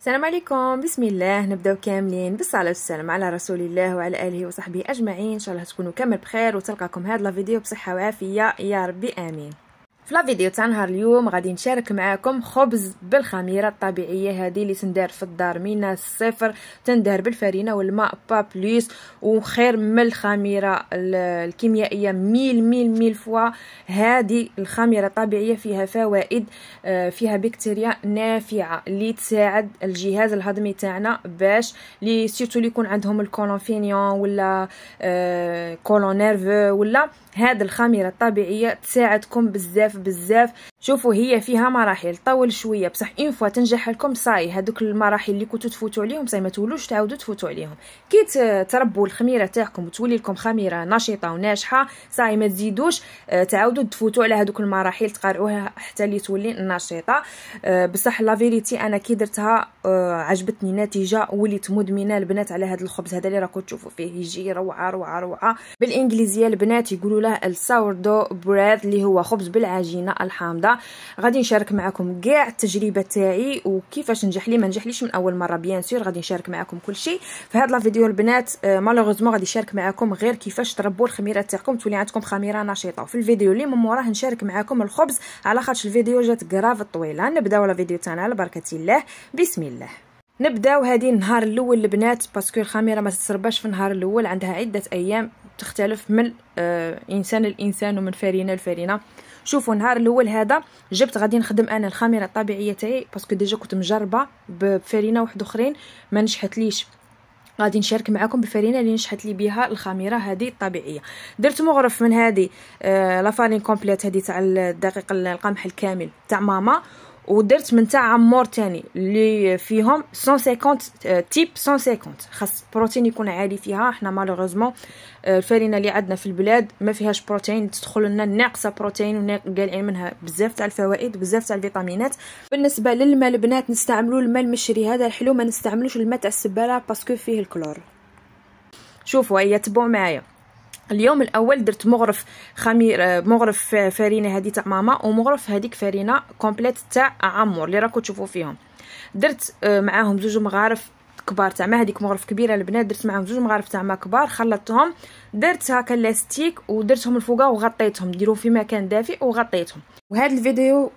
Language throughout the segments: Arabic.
السلام عليكم. بسم الله. نبداو كاملين بالصلاه والسلام على رسول الله وعلى اله وصحبه اجمعين. ان شاء الله تكونوا كامل بخير وتلقاكم هذا الفيديو بصحه وعافيه يا ربي امين. في لا فيديو تاع نهار اليوم غادي نشارك معكم خبز بالخميره الطبيعيه هذه اللي تندار في الدار من الصفر، تندار بالفرينه والماء با بليس، وخير من الخميره الكيميائيه ميل فوا. هذه الخميره الطبيعيه فيها فوائد، فيها بكتيريا نافعه اللي تساعد الجهاز الهضمي تاعنا باش لي سيرتو اللي يكون عندهم الكولون فينيون ولا كولون نيرفو ولا هاد الخميره الطبيعيه تساعدكم بزاف. شوفوا هي فيها مراحل طول شويه بصح اون فوا تنجح لكم صاي هذوك المراحل اللي كنتو تفوتوا عليهم صاي ما تولوش تعاودوا تفوتوا عليهم. كي تربوا الخميره تاعكم وتولي لكم خميره نشيطه وناجحه صاي ما تزيدوش تعاودوا تفوتوا على هذوك المراحل تقارعوها حتى اللي تولي نشيطه. بصح لا فيريتي انا كي درتها عجبتني النتيجه وليت مدمنه البنات على هذا الخبز هذا اللي راكم تشوفوا فيه. يجي روعه بالانجليزيه البنات يقولوا له الساوردو بريد اللي هو خبز بالعجينه الحامضه. غادي نشارك معكم كاع التجربه تاعي وكيفاش نجح لي ما نجحليش من اول مره. بيان سور غادي نشارك معكم كل شيء في هذا الفيديو البنات. مالوغوزمون غادي نشارك معكم غير كيفاش تربوا الخميره تاعكم تولي عندكم خميره نشيطه. وفي الفيديو اللي من موراه نشارك معكم الخبز على خاطر الفيديو جات كراف طويله. نبداو الفيديو تاعنا على بركه الله. بسم الله. نبداو هذه النهار الاول البنات باسكو الخميره ما تترباش في النهار الاول، عندها عده ايام تختلف من انسان لانسان ومن فرينه لفرينه. شوفوا النهار الاول هذا جبت غادي نخدم انا الخميره الطبيعيه تاعي باسكو ديجا كنت مجربه بفرينه واحد اخرين ما نجحتليش. غادي نشارك معكم بالفرينه اللي نجحت لي بها الخميره هذه الطبيعيه. درت مغرف من هذه لا فارين كومبليت هذه تاع الدقيق القمح الكامل تاع ماما، ودرت من تاع عمور تاني اللي فيهم 150 تيب 150 خاص بروتين يكون عالي فيها. احنا مالوغوزمون الفرينه اللي عندنا في البلاد ما فيهاش بروتين، تدخل لنا ناقصه بروتين وقالعين منها بزاف تاع الفوائد بزاف تاع الفيتامينات. بالنسبه للماء البنات نستعملوا الماء المشري هذا الحلو، ما نستعملوش الماء تاع السباله باسكو فيه الكلور. شوفوا هيا تبعوا معايا. اليوم الاول درت مغرف مغرف فرينه هذه تاع ماما ومغرف هذيك فرينه كومبليت تاع عمور اللي راكم تشوفوا فيهم. درت معاهم زوج مغارف كبار تاع ما هذيك مغرف كبيره البنات، درت معاهم زوج مغارف تاع ما كبار خلطتهم، درت هكا لاستيك ودرتهم الفوقه وغطيتهم، ديروا في مكان دافئ وغطيتهم. وهذا الفيديو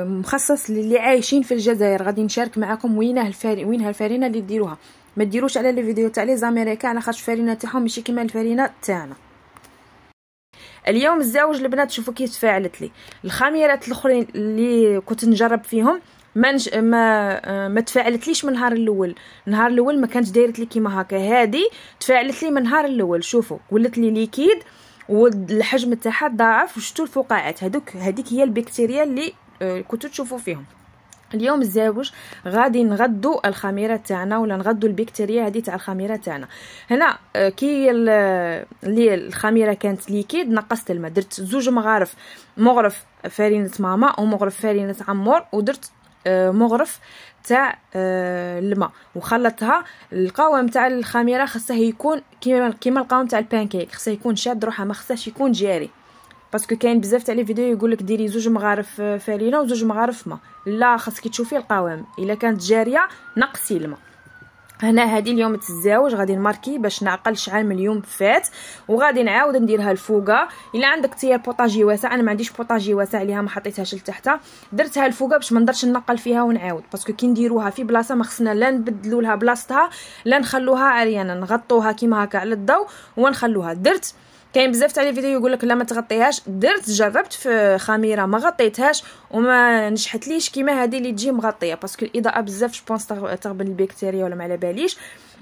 مخصص للي عايشين في الجزائر. غادي نشارك معكم وينها الفرينه اللي ديروها. ما ديروش على لي فيديو تاع لي زاميريكا على خاطر الفرينه تاعهم ماشي كيما الفرينه تاعنا. اليوم الزواج البنات شوفوا كيف تفاعلت لي الخميرات الاخرين اللي كنت نجرب فيهم ما تفاعلتليش من النهار الاول. النهار الاول ما كانت دايرت لي كيما هكا، هذه تفاعلت لي من النهار الاول. شوفوا ولات لي ليكيد والحجم تاعها ضاعف وشتو الفقاعات هذيك هي البكتيريا اللي كنتو تشوفوا فيهم. اليوم الزواج غادي نغدوا الخميره تاعنا ولا نغدوا البكتيريا هذه تاع الخميره تاعنا. هنا كي اللي الخميره كانت ليكيد نقصت الماء، درت زوج مغرف فرينه ماما ومغرف فرينه عمور، ودرت مغرف تاع الماء وخلطتها. القوام تاع الخميره خاصه يكون كيما القوام تاع البانكيك، خاصه يكون شاد روحها ما خاصهش يكون جاري باسكو كاين بزاف تاع لي فيديو يقول لك ديري زوج مغارف فرينه وزوج مغارف ماء. لا خاصك تشوفي القوام، الا كانت جاريه نقصي الماء. هنا هذه اليوم تتزاوج غادي نماركي باش نعقل شحال من يوم فات وغادي نعاود نديرها الفوقه. الا عندك تيا بوطاجي واسع، انا ما عنديش بوطاجي واسع ليها ما حطيتهاش لتحت، درتها الفوقه باش ما نقدرش ننقل فيها ونعاود باسكو كي نديروها في بلاصه ما خصنا لا نبدلوا لها بلاصتها لا نخلوها عريانه، نغطوها كيما هكا على الضوء ونخلوها. درت كاين بزاف تاع الفيديو يقول لك لا ما تغطيهاش، جربت في خميره ما غطيتهاش وما نجحتليش كيما هذه اللي تجي مغطيه باسكو الاضاءه بزاف جوبونس تغبن البكتيريا ولا ما على باليش.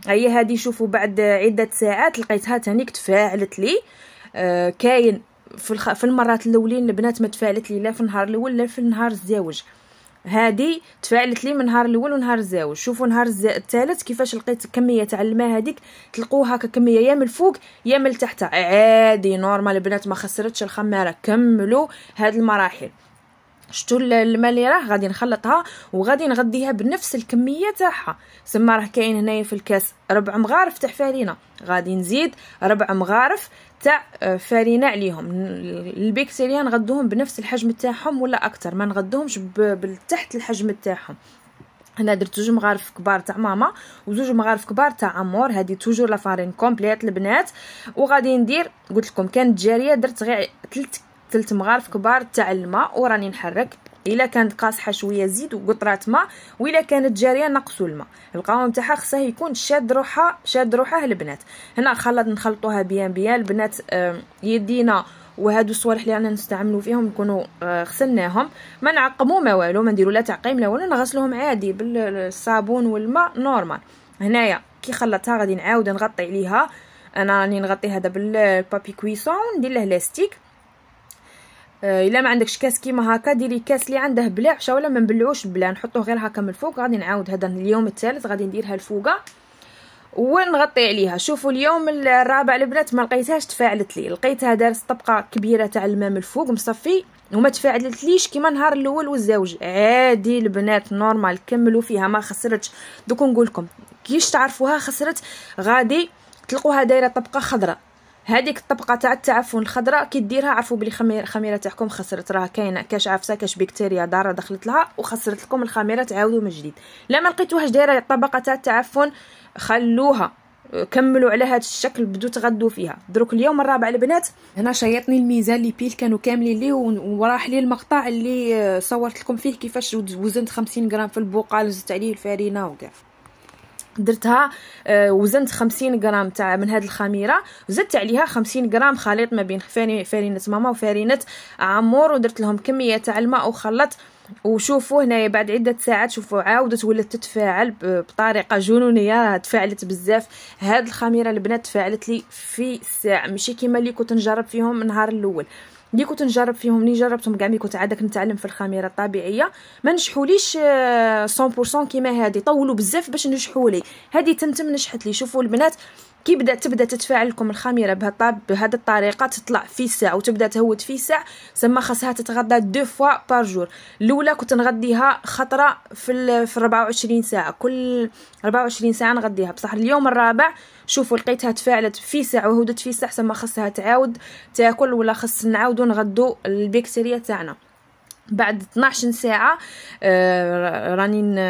هي هذه شوفوا بعد عده ساعات لقيتها تانيك تفاعلت لي. كاين في المرات الاولين البنات ما تفاعلت لي لا في النهار الاول لا في النهار الزواج. هذه تفاعلت لي من نهار الاول ونهار الزواج. شوفوا نهار الثالث كيفاش لقيت كميه تاع الماء هذيك تلقوها هكا كميه يا من الفوق يا من التحت عادي نورمال. البنات ما خسرتش الخماره، كملوا هذه المراحل. شتو الماء اللي راه غادي نخلطها وغادي نغديها بنفس الكميه تاعها. سما راه كاين هنايا في الكاس 4 مغارف تاع فرينه، غادي نزيد 4 مغارف تاع فرينه عليهم. البكتيريا نغدوهم بنفس الحجم تاعهم ولا اكثر، ما نغدوهمش بالتحت الحجم تاعهم. هنا درت 2 مغارف كبار تاع ماما و2 مغارف كبار تاع عمور. هذه توجور لا فارين كومبليت البنات. وغادي ندير قلت لكم كانت جاريه درت غير 3 مغارف كبار تاع الماء وراني نحرك. الا كانت قاصحه شويه زيد وقطرات ماء، والا كانت جاريه نقصوا الماء. القوام تاعها خصها يكون شاد روحه البنات. هنا نخلطوها بيان البنات. يدينا وهادو الصوالح اللي رانا نستعملوا فيهم نكونوا غسلناهم، ما نعقموا ما والو، ما نديروا لا تعقيم لا والو، نغسلوهم عادي بالصابون والماء نورمال. هنايا كي خلطتها غادي نعاود نغطي عليها. انا راني نغطي هذا بالبابي كويسون ندير له لاستيك. الا ما عندكش كاس كيما هكا ديري كاس اللي عنده بلاع ولا ما نبلعوش بلا، نحطوه غير هكا من الفوق. غادي نعاود هذا اليوم الثالث غادي نديرها الفوقه ونغطي عليها. شوفوا اليوم الرابع البنات ما لقيتهاش تفاعلت لي، لقيتها دارت طبقه كبيره تاع الماء من الفوق مصفي وما تفاعلتليش كيما النهار الاول والزوج. عادي البنات نورمال كملوا فيها ما خسرتش. دوك نقول لكم كيش تعرفوها خسرت، غادي تلقوها دايره طبقه خضراء. هذيك الطبقه تاع التعفن الخضراء كي ديرها عرفوا بلي الخميره تاعكم خسرت، راه كاينه كاش عفسه كاش بكتيريا ضاره دخلت لها وخسرت لكم الخميره. تعاودوا من جديد. لا ما لقيتوهاش دايره الطبقه تاع التعفن خلوها، كملوا على هذا الشكل، بدو تغدوا فيها. دروك اليوم الرابع البنات هنا شيطني الميزان اللي بيل كانوا كاملين لي وراح لي المقطع اللي صورت لكم فيه كيفاش وزنت 50 غرام في البقال، زدت عليه الفارينه وكاع. درتها وزنت 50 غرام تاع من هذه الخميره، وزدت عليها 50 غرام خليط ما بين فارينه ماما وفارينه عمور، ودرت لهم كميه تاع الماء وخلط. وشوفوا هنايا بعد عده ساعات شوفوا عاودت ولات تتفاعل بطريقه جنونيه، تفاعلت بزاف. هاد الخميره البنات تفاعلت لي في ساعه، ماشي كيما اللي كنت نجرب فيهم النهار الاول. اللي كنت نجرب فيهم اللي جربتهم كاع ملي كنت عادك نتعلم في الخميره الطبيعيه ما نجحوليش 100% كيما هذه، طولوا بزاف باش نجحولي. هذه تمتم نجحت لي. شوفوا البنات كي تبدا تتفاعل لكم الخميره بهذه الطريقه، تطلع في ساعه وتبدا تهود في ساعه، سما خاصها تتغدى 2 فوا بار جور. الاولى كنت نغديها خطره في 24 ساعه، كل 24 ساعه نغديها. بصح اليوم الرابع شوفوا لقيتها تفاعلت في ساعه وهودت في ساعه، سما خاصها تعاود تاكل ولا خاص نعاودوا نغدوا البكتيريا تاعنا. بعد 12 ساعه راني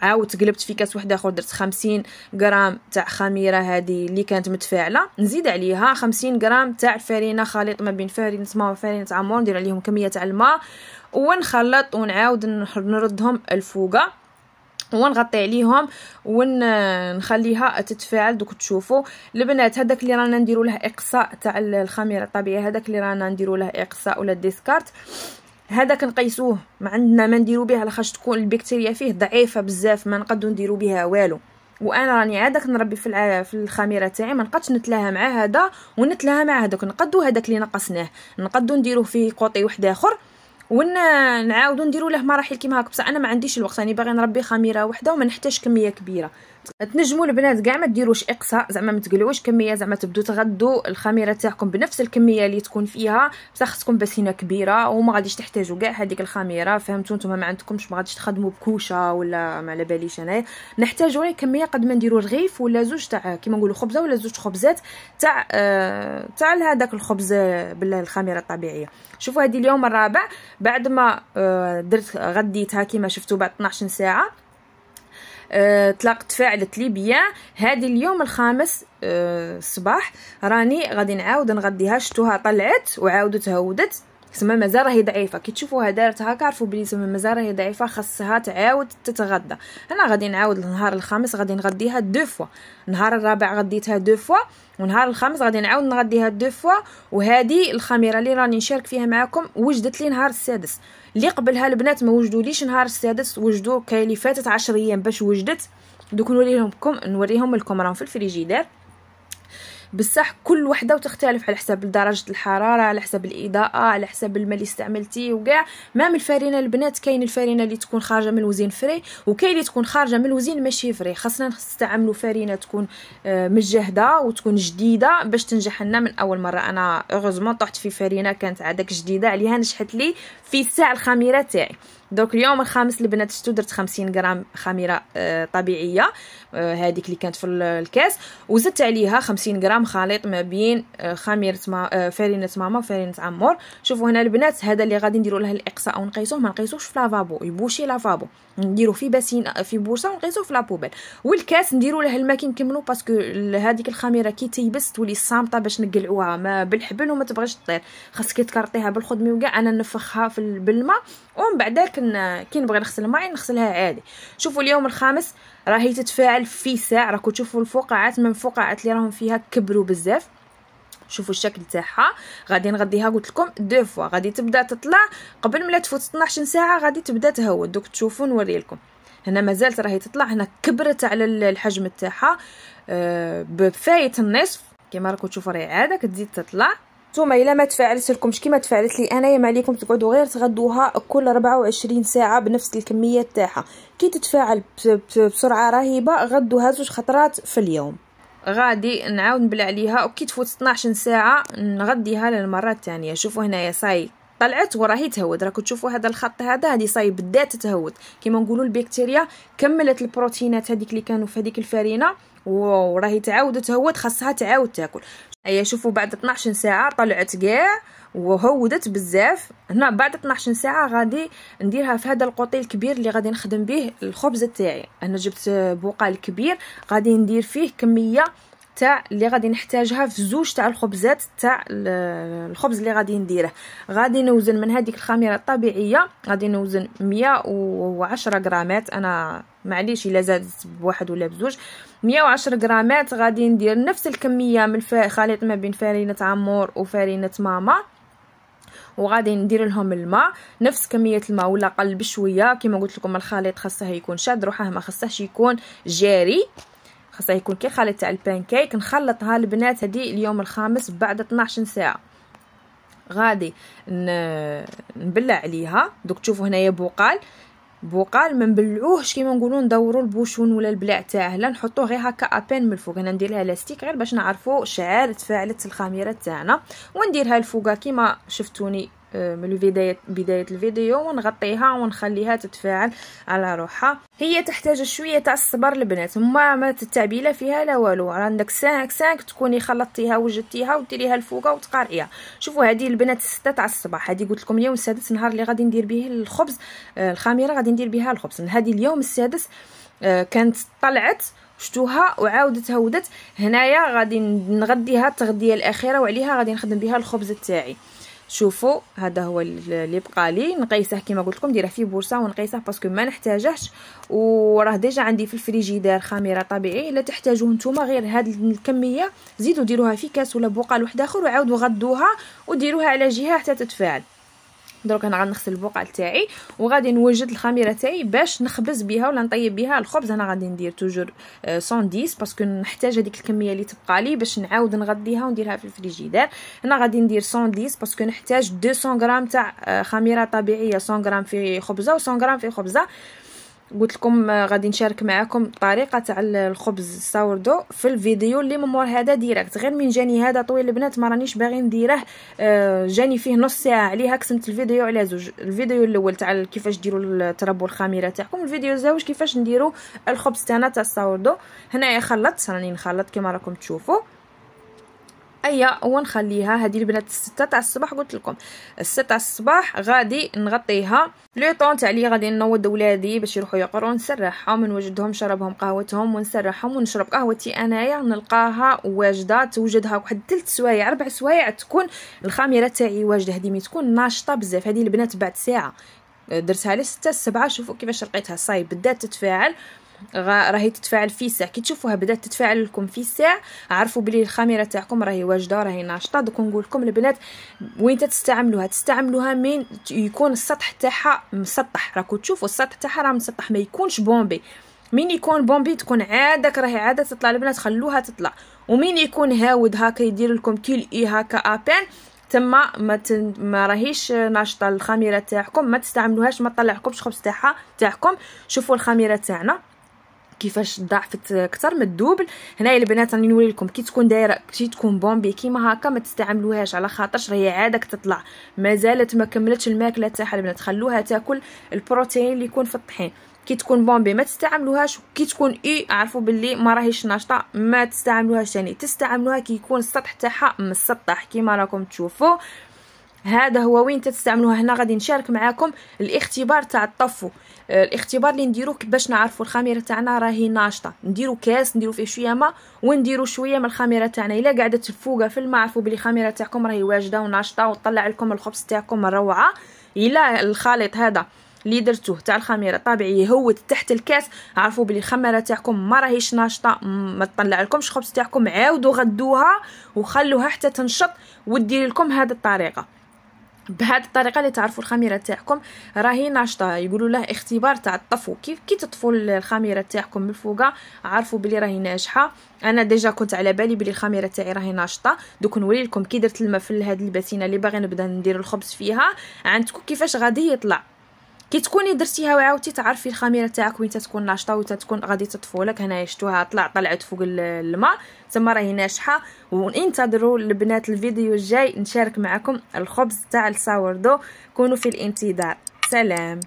عاودت قلبت في كاس واحد اخر، درت 50 غرام تاع خميره هذه اللي كانت متفاعله، نزيد عليها 50 غرام تاع الفارينه خليط ما بين فارينه ماما وفارينه عمور، ندير عليهم كميه تاع الماء ونخلط ونعاود نردهم الفوقه ونغطي عليهم ونخليها تتفاعل. دوك تشوفوا البنات هذاك اللي رانا نديروا له اقصاء تاع الخميره الطبيعيه، هذاك اللي رانا نديروا له اقصاء ولا ديسكارت، هذاك نقيسوه ما عندنا ما نديروا به لاخاطش تكون البكتيريا فيه ضعيفه بزاف، ما نقدروا نديروا بها والو. وانا راني عادك نربي في الخميره تاعي، ما نقدش نتلاها مع هذا ونتلاها مع هذاك، نقدوا هذاك اللي نقصناه نقدوا نديروه في قوطي واحد اخر ونعاودوا نديروا له مراحل كيما هكا. بصح انا ما عنديش الوقت، راني باغي نربي خميره وحده وما نحتاج كميه كبيره. تنجموا البنات كاع ما ديروش اقصاء، زعما ما تقلعوش كميه، زعما تبدو تغدوا الخميره تاعكم بنفس الكميه اللي تكون فيها، بصح خصكم بسينه كبيره وما غاديش تحتاجوا كاع هذيك الخميره. فهمتوا نتوما ما عندكمش ما غاديش تخدموا بكوشه ولا ما على باليش انايا، نحتاجوا غير كميه قد ما نديروا رغيف ولا زوج تاع كيما نقولوا خبزه ولا زوج خبزات تاع هذاك الخبز بالخميره الطبيعيه. شوفوا هذه اليوم الرابع بعد ما درت غديتها كيما شفتوا بعد 12 ساعه تفاعلت لي بيان. هذه اليوم الخامس الصباح راني غادي نعاود نغديها. شفتوها طلعت وعاودت هودت، سما مازال راهي ضعيفه. كي تشوفوها دارت هكا عرفوا بلي سما مازال راهي ضعيفه، خاصها تعاود تتغدى. انا غادي نعاود النهار الخامس غادي نغديها 2 فوا، نهار الرابع غديتها 2 فوا ونهار الخامس غادي نعاود نغديها 2 فوا. وهذه الخميره اللي راني نشارك فيها معكم وجدت لي نهار السادس، اللي قبلها البنات ما وجدوليش نهار السادس، وجدوا كاين اللي فاتت 10 ايام باش وجدت. دوك نوريهم لكم راهم في الفريجيدير، بصح كل وحده وتختلف على حسب درجه الحراره، على حسب الاضاءه، على حسب الماء اللي استعملتيه وكاع. ما من الفارينه البنات كاين الفارينه اللي تكون خارجه من الوزين فري وكاين اللي تكون خارجه من الوزين ماشي فري. خاصنا نستعملوا فارينه تكون مجهده وتكون جديده باش تنجح لنا من اول مره. انا اوغوزمون طحت في فارينه كانت عادك جديده عليها نجحت لي في الساعه الخميره تاعي. دونك اليوم الخامس البنات شتو درت 50 غرام خميره طبيعيه، هذيك اللي كانت في الكاس، وزدت عليها 50 غرام خليط ما بين خميره فرينه ماما وفرينه عمور. شوفوا هنا البنات هذا اللي غادي نديروا له الاقصاء او نقيسوه، ما نقيسوش في لافابو، يبوشي لافابو، نديرو في باسين في بورصه ونقيسوه في لابوبيل. والكاس نديروا له الماء كي نكملوا، باسكو هذيك الخميره كي تيبس تولي صامطه باش نقلعوها ما بالحبل وما تبغيش تطير، خاصك تكرطيها بالخدمي وكاع. انا نفخها بالماء ومن بعد كي نبغي نغسل معي نغسلها عادي. شوفوا اليوم الخامس راهي تتفاعل في ساعه، راكم تشوفوا الفقاعات من الفقاعات اللي راهم فيها كبروا بزاف. شوفوا الشكل تاعها. غادي نغديها قلت لكم دو فوا، غادي تبدا تطلع قبل ما تفوت 12 ساعه، غادي تبدا تهود. دوك تشوفوا نوري لكم هنا مازالت راهي تطلع، هنا كبرت على الحجم تاعها بفاية النصف كما راكم تشوفوا، راهي عاده كتزيد تطلع. نتوما الا ما تفاعلت لكم كيما تفاعلت لي انايا، ما عليكم تقعدوا غير تغدوها كل 24 ساعه بنفس الكميه تاعها. كي تتفاعل بسرعه رهيبه غدوها 2 خطرات في اليوم. غادي نعاود نبلع عليها، وكي تفوت 12 ساعه نغديها للمره الثانيه. شوفوا هنايا صاي طلعت وراهي تهود، راكم تشوفوا هذا الخط هذا، هذه صاي بدات تهود كيما نقولوا البكتيريا كملت البروتينات هذيك اللي كانوا في هذيك الفرينه وراهي تعاود تهود، خاصها تعاود تاكل. هيا شوفوا بعد 12 ساعه طلعت كاع وهودت بزاف. هنا بعد 12 ساعه غادي نديرها في هذا القوطي الكبير اللي غادي نخدم به الخبز تاعي. انا جبت بقال كبير غادي ندير فيه كميه تاع اللي غادي نحتاجها في 2 تاع الخبزات تاع الخبز اللي غادي نديره. غادي نوزن من هذيك الخميره الطبيعيه، غادي نوزن 110 غرامات. انا معليش الا زادت بواحد ولا بزوج، 110 غرامات. غادي ندير نفس الكميه من خليط ما بين فرينه عمور وفرينه ماما، وغادي ندير لهم الماء نفس كميه الماء ولا قل بشويه. كما قلت لكم الخليط خاصه يكون شاد روحه، ما خاصهش يكون جاري، خاصه يكون كي خليط تاع البانكيك. نخلطها البنات هذه اليوم الخامس بعد 12 ساعه. غادي نبلع عليها. دوك تشوفوا هنايا بقال ما نبلعوهش كيما نقولوا ندوروا البوشون ولا البلاع تاعه، لا نحطوه غير هكا ابين من الفوق. انا ندير لها لاستيك غير باش نعرفوا شعال تفاعلت الخميره تاعنا، ونديرها الفوقه كيما شفتوني من بدايه الفيديو، ونغطيها ونخليها تتفاعل على روحها. هي تحتاج شويه تاع الصبر البنات، ما تتعبيله فيها لا والو. عندك 5 تكوني خلطتيها وجدتيها وديريها الفوقه وتقارعيها. شوفوا هذه البنات 6 تاع الصباح، هذه قلت لكم اليوم السادس نهار اللي غادي ندير به الخبز، الخميره غادي ندير بها الخبز. هذه اليوم السادس كانت طلعت شتوها وعاودت هودت. هنايا غادي نغديها التغذيه الاخيره وعليها غادي نخدم بها الخبز تاعي. شوفوا هذا هو اللي بقى لي، نقيسه كما قلت لكم نديره في بورصه ونقيسه باسكو ما نحتاجهش، وراه ديجا عندي في الفريجيدير خميره طبيعي. الا تحتاجوه نتوما غير هذه الكميه زيدوا ديروها في كاس ولا بقال واحد اخر وعاودوا غدوها وديروها على جهه حتى تتفاعل. دروك انا غادي نغسل البقال تاعي وغادي نوجد الخميره تاعي باش نخبز بها ولا نطيب بها الخبز. انا غادي ندير توجور 110 باسكو نحتاج هذيك الكميه اللي تبقى لي باش نعاود نغديها ونديرها في الفريجيدير. انا غادي ندير 110 باسكو نحتاج 200 غرام تاع خميره طبيعيه، 100 غرام في خبزه و100 غرام في خبزه. قلت لكم غادي نشارك معكم طريقه تاع الخبز الساوردو في الفيديو اللي ممور هذا ديريكت. غير من جاني هذا طويل البنات ما رانيش باغي نديره، جاني فيه نص ساعه، عليها قسمت الفيديو على زوج. الفيديو الاول تاع كيفاش ديروا تربوا الخميره تاعكم، الفيديو الزوج كيفاش نديروا الخبز تاعنا تاع الساوردو. هنايا خلطت، راني نخلط كما راكم تشوفوا. ونخليها هذه البنات 6 تاع الصباح. قلت لكم 6 تاع الصباح غادي نغطيها. لو طون تاع لي غادي نوض ولادي باش يروحوا يقروا، نسرحهم نوجدهم شربهم قهوتهم ونسرحهم ونشرب قهوتي انايا. نلقاها واجده، توجدها واحد 3 سوايع 4 سوايع تكون الخميره تاعي واجده. هذه تكون ناشطه بزاف. هذه البنات بعد ساعه درتها لي 6 7. شوفوا كيفاش لقيتها صاي بدات تتفاعل، راهي تتفاعل في ساعه. كي تشوفوها بدات تتفاعل لكم في ساعه عرفوا بلي الخميره تاعكم راهي واجده راهي ناشطه. دوك نقول لكم البنات وين تستعملوها من يكون السطح تاعها مسطح. راكم تشوفوا السطح تاعها راه مسطح، ما يكونش بومبي. مين يكون بومبي تكون عادك راهي عاده تطلع البنات، خلوها تطلع. ومين يكون هاود هكا يدير لكم كيل هكا ابان تما ما راهيش ناشطه الخميره تاعكم، ما تستعملوهاش، ما تطلعكمش خبز تاعكم. شوفوا الخميره تاعنا كيفاش ضعفت اكثر من الدوبل. هنايا البنات راني نوري لكم كي تكون دايره كي تكون بومبي كيما هكا ما تستعملوهاش، على خاطرش راهي عادك تطلع مازالت ما كملتش الماكله تاعها البنات. خلوها تاكل البروتين اللي يكون في الطحين. كي تكون بومبي ما تستعملوهاش، كي تكون عرفوا باللي ما راهيش ناشطه ما تستعملوهاش ثاني. تستعملوها كي يكون السطح تاعها مسطح كيما راكم تشوفوا. هذا هو وين تستعملوها. هنا غادي نشارك معكم الاختبار تاع الطفو. الاختبار اللي نديروه باش نعرفوا الخميره تاعنا راهي ناشطه. نديروا كاس نديروا فيه شويه ماء ونديروا شويه من الخميره تاعنا. الا قاعده تفوقها في الماء عرفوا بلي الخميره تاعكم راهي واجده وناشطه وتطلع لكم الخبز تاعكم روعه. الا الخليط هذا اللي درتوه تاع الخميره طبيعي يهود تحت الكاس عرفوا بلي الخميره تاعكم ما راهيش ناشطه ما تطلع لكمش خبز تاعكم. عاودوا غدوها وخلوها حتى تنشط ودير لكم هذه الطريقه. بهذه الطريقه اللي تعرفوا الخميره تاعكم راهي ناشطه. يقولوا له اختبار تاع الطفو. كي تطفوا الخميره تاعكم من فوقها عرفوا بلي راهي ناجحه. انا ديجا كنت على بالي بلي الخميره تاعي راهي ناشطه. دوك نوري لكم كي درت الماء في هذه الباتينه اللي باغي نبدا ندير الخبز فيها عندكم كيفاش غادي يطلع. كي تكوني درتيها وعاودتي تعرفي الخميره تاعك وين تكون ناشطه وين تكون غادي تطفو لك. هنايا شفتوها طلعت فوق الماء تما راهي ناجحه. وانتظروا البنات الفيديو الجاي نشارك معكم الخبز تاع الساوردو. كونوا في الانتظار. سلام.